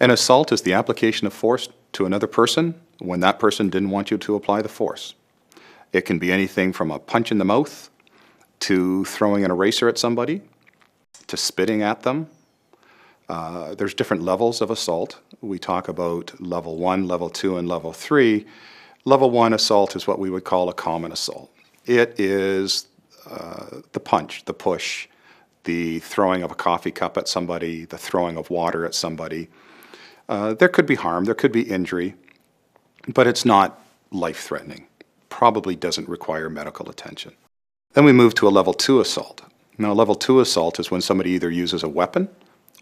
An assault is the application of force to another person when that person didn't want you to apply the force. It can be anything from a punch in the mouth to throwing an eraser at somebody to spitting at them. There's different levels of assault. We talk about level 1, level 2, and level 3. Level 1 assault is what we would call a common assault. It is the punch, the push, the throwing of a coffee cup at somebody, the throwing of water at somebody. There could be harm, there could be injury, but it's not life-threatening. Probably doesn't require medical attention. Then we move to a level 2 assault. Now, level 2 assault is when somebody either uses a weapon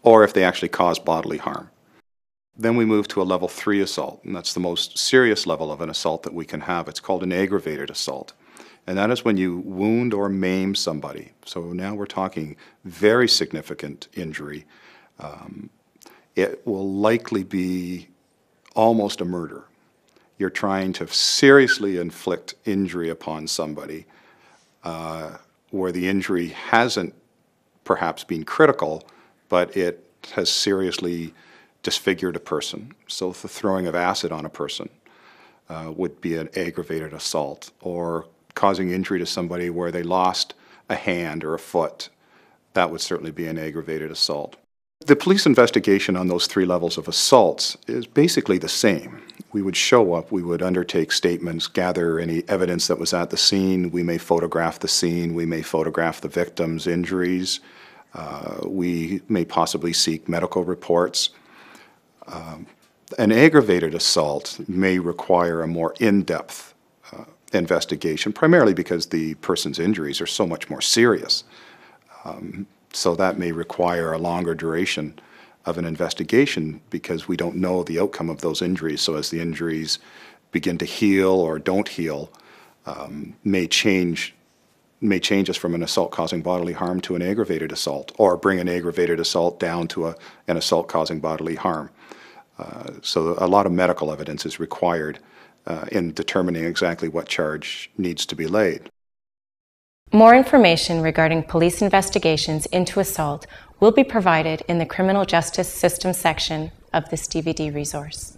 or if they actually cause bodily harm. Then we move to a level 3 assault, and that's the most serious level of an assault that we can have. It's called an aggravated assault. And that is when you wound or maim somebody. So now we're talking very significant injury. It will likely be almost a murder. You're trying to seriously inflict injury upon somebody where the injury hasn't perhaps been critical, but it has seriously disfigured a person. So the throwing of acid on a person would be an aggravated assault, or causing injury to somebody where they lost a hand or a foot. That would certainly be an aggravated assault. The police investigation on those 3 levels of assaults is basically the same. We would show up, we would undertake statements, gather any evidence that was at the scene. We may photograph the scene, we may photograph the victim's injuries. We may possibly seek medical reports. An aggravated assault may require a more in-depth investigation, primarily because the person's injuries are so much more serious. So that may require a longer duration of an investigation because we don't know the outcome of those injuries. So as the injuries begin to heal or don't heal, may change us from an assault causing bodily harm to an aggravated assault, or bring an aggravated assault down to an assault causing bodily harm. So a lot of medical evidence is required in determining exactly what charge needs to be laid. More information regarding police investigations into assault will be provided in the Criminal Justice System section of this DVD resource.